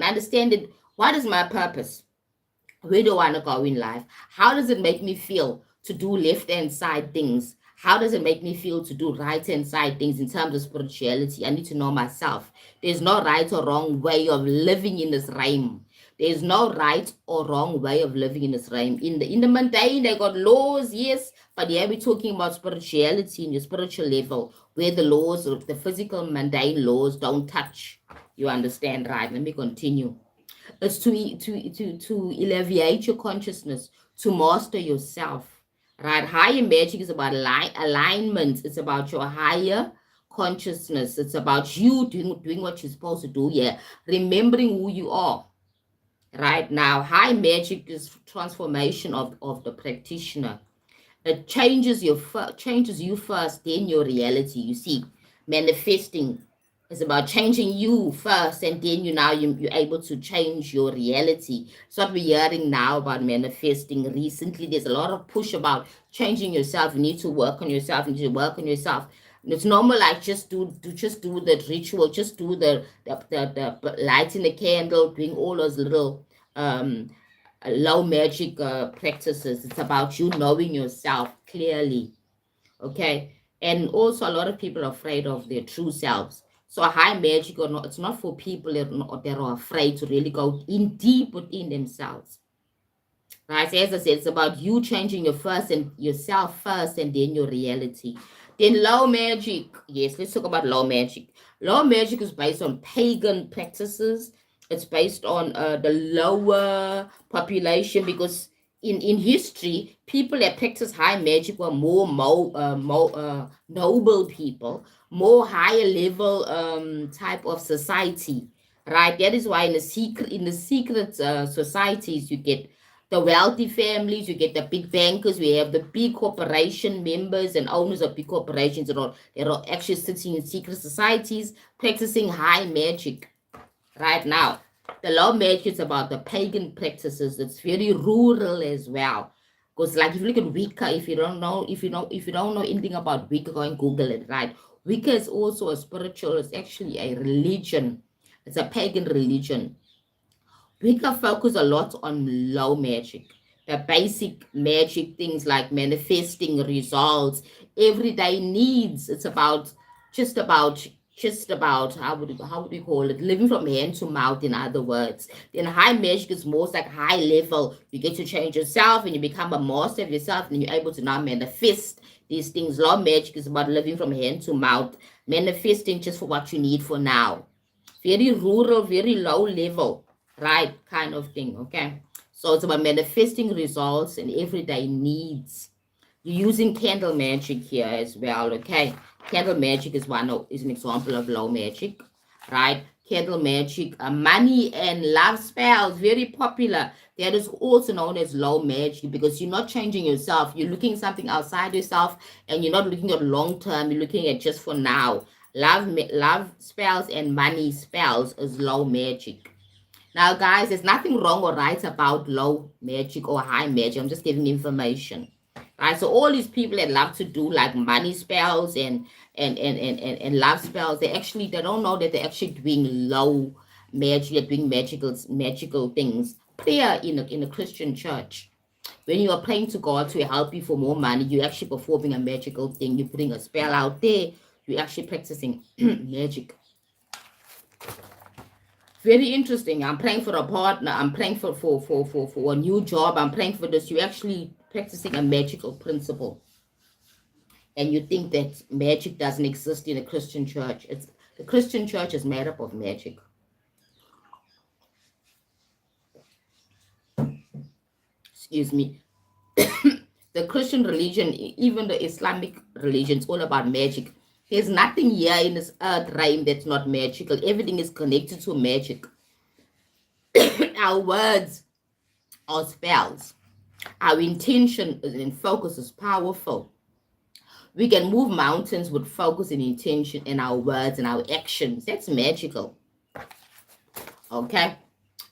understand it. What is my purpose? Where do I want to go in life? How does it make me feel to do left hand side things? How does it make me feel to do right hand side things in terms of spirituality? I need to know myself. There's no right or wrong way of living in this realm. There's no right or wrong way of living in this realm. In the mundane, they got laws, yes, but yeah, we're talking about spirituality in your spiritual level, where the laws of the physical mundane laws don't touch. You understand, right? Let me continue. It's to alleviate your consciousness, to master yourself. Right? Higher magic is about alignment. It's about your higher consciousness. It's about you doing what you're supposed to do. Yeah. Remembering who you are. Right now, high magic is transformation of the practitioner. It changes you first, then your reality. You see, manifesting is about changing you first, and then you're able to change your reality. It's what we're hearing now about manifesting. Recently, there's a lot of push about changing yourself. You need to work on yourself. You need to work on yourself. And it's normal, like just do the ritual, just do the lighting the candle, doing all those little low magic practices. It's about you knowing yourself clearly. Okay. And also, a lot of people are afraid of their true selves. So, high magic or not, it's not for people that are afraid to really go in deep within themselves. Right. So as I said, it's about you changing yourself first, and then your reality. Then low magic. Yes, let's talk about low magic. Low magic is based on pagan practices. It's based on the lower population, because in history, people that practice high magic were more noble people, more higher level type of society. Right. That is why in the secret societies, you get the wealthy families, you get the big bankers, we have the big corporation members and owners of big corporations that are actually sitting in secret societies practicing high magic. Right now, the low magic is about the pagan practices. It's very rural as well. Because like if you look at Wicca, if you don't know anything about Wicca, go and Google it, right? Wicca is also a spiritual, it's actually a religion. It's a pagan religion. We can focus a lot on low magic, the basic magic things like manifesting results, everyday needs. It's about just about just about how would we call it? Living from hand to mouth, in other words. Then high magic is most like high level. You get to change yourself and you become a master of yourself, and you're able to now manifest these things. Low magic is about living from hand to mouth, manifesting just for what you need for now. Very rural, very low level, right? Kind of thing. Okay. So it's about manifesting results and everyday needs. You're using candle magic here as well. Okay. Candle magic is an example of low magic, right? Candle magic, money and love spells, very popular. That is also known as low magic, because you're not changing yourself. You're looking at something outside yourself, and you're not looking at long term. You're looking at just for now. Love spells and money spells is low magic. Now, guys, there's nothing wrong or right about low magic or high magic. I'm just giving information. Right? So all these people that love to do like money spells and love spells, they don't know that they're actually doing low magic, they're doing magical things. Prayer in a Christian church. When you are praying to God to help you for more money, you're actually performing a magical thing. You're putting a spell out there. You're actually practicing magic. Very interesting. I'm praying for a partner. I'm praying for a new job. I'm praying for this. You're actually practicing a magical principle. And you think that magic doesn't exist in a Christian church. The Christian church is made up of magic. Excuse me. The Christian religion, even the Islamic religion, is all about magic. There's nothing here in this earth realm that's not magical. Everything is connected to magic. Our words are spells. Our intention and focus is powerful. We can move mountains with focus and intention in our words and our actions. That's magical. Okay.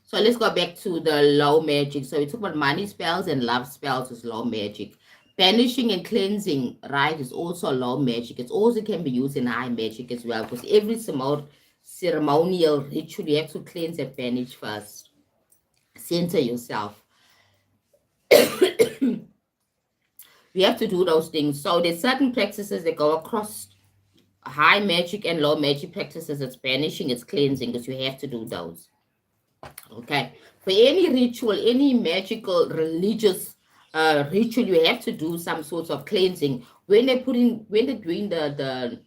So let's go back to the low magic. So we talk about money spells and love spells is low magic. Banishing and cleansing, right, is also low magic. It also can be used in high magic as well, because every ceremonial ritual, you have to cleanse and banish first. Center yourself. You have to do those things. So there's certain practices that go across high magic and low magic practices. It's banishing, it's cleansing, because you have to do those. Okay. For any ritual, any magical, religious ritual, you have to do some sorts of cleansing. When they're doing that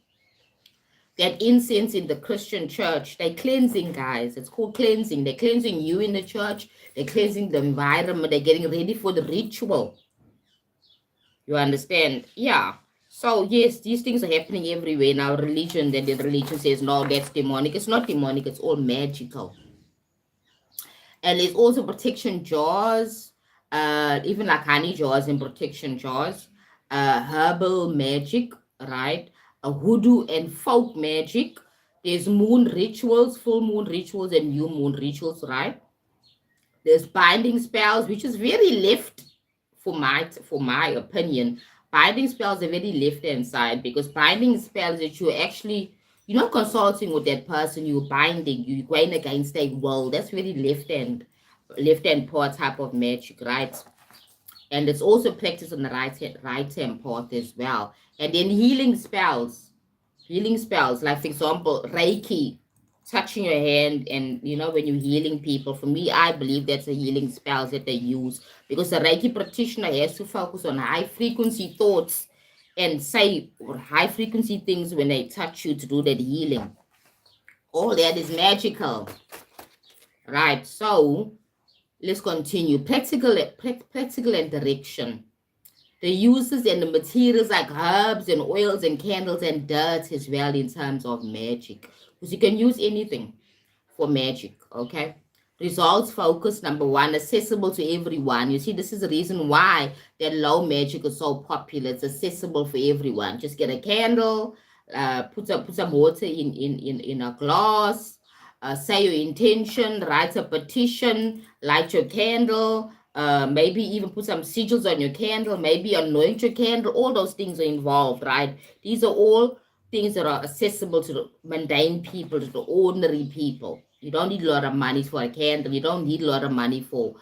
incense in the Christian church, they're cleansing, guys. It's called cleansing. They're cleansing you in the church. They're cleansing the environment. They're getting ready for the ritual. You understand? Yeah. So yes, these things are happening everywhere in our religion. Then the religion says, no, that's demonic. It's not demonic. It's all magical. And there's also protection jars, even like honey jars and protection jars, herbal magic, right? A hoodoo and folk magic. There's moon rituals, full moon rituals, and new moon rituals, right? There's binding spells, which is very left for my opinion. Binding spells are very left hand side, because binding spells that you're not consulting with that person, you're binding, you're going against their will. That's very left hand part type of magic, right? And it's also practiced on the right hand part as well. And then healing spells, like for example, Reiki, touching your hand, and when you're healing people. For me, I believe that's a healing spells that they use, because the Reiki practitioner has to focus on high frequency thoughts and say high frequency things when they touch you to do that healing. All that is magical, right? So let's continue. Practical and direction. The uses and the materials like herbs and oils and candles and dirt as well in terms of magic, because you can use anything for magic. Okay. Results focus, number one, accessible to everyone. You see, this is the reason why that low magic is so popular. It's accessible for everyone. Just get a candle, put some water in a glass, say your intention, write a petition, light your candle, maybe even put some sigils on your candle, maybe anoint your candle. All those things are involved, right? These are all things that are accessible to the mundane people, to the ordinary people. You don't need a lot of money for a candle. You don't need a lot of money for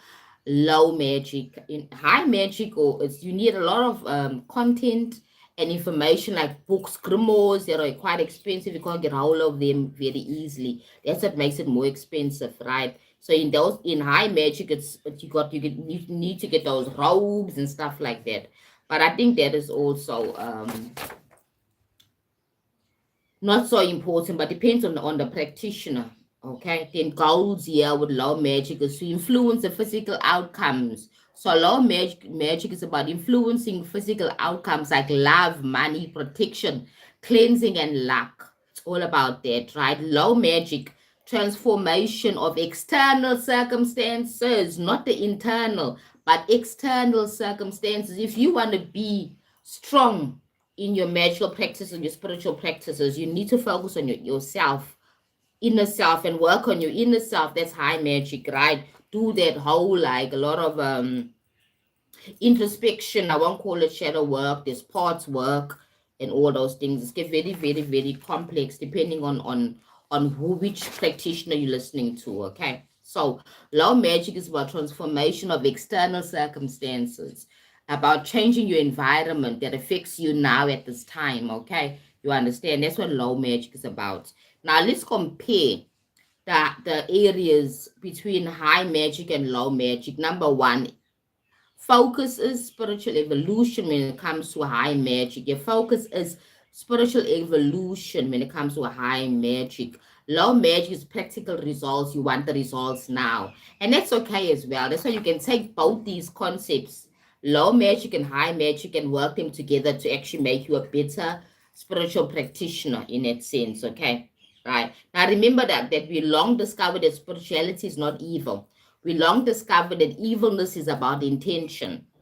low magic. In high magic, you need a lot of content and information, like books, grimoires that are quite expensive. You can't get hold of them very easily. That's what makes it more expensive, right? So in high magic, you need to get those robes and stuff like that. But I think that is also not so important, but depends on the practitioner. Okay, then goals here with low magic is to influence the physical outcomes. So low magic is about influencing physical outcomes like love, money, protection, cleansing, and luck. It's all about that, right? Low magic, transformation of external circumstances, not the internal, but external circumstances. If you want to be strong in your magical practices and your spiritual practices, you need to focus on yourself, inner self, and work on your inner self. That's high magic, right? Do that whole, like, a lot of introspection. I won't call it shadow work. There's parts work and all those things. It's get very, very, very complex depending on which practitioner you're listening to. Okay, so low magic is about transformation of external circumstances, about changing your environment that affects you now at this time. Okay, you understand? That's what low magic is about. Now let's compare the areas between high magic and low magic. Number one, focus is spiritual evolution when it comes to high magic. Your focus is spiritual evolution when it comes to high magic. Low magic is practical results. You want the results now. And that's okay as well. That's why you can take both these concepts, low magic and high magic, and work them together to actually make you a better spiritual practitioner in that sense. Okay. Right. Now remember that we long discovered that spirituality is not evil. We long discovered that evilness is about intention.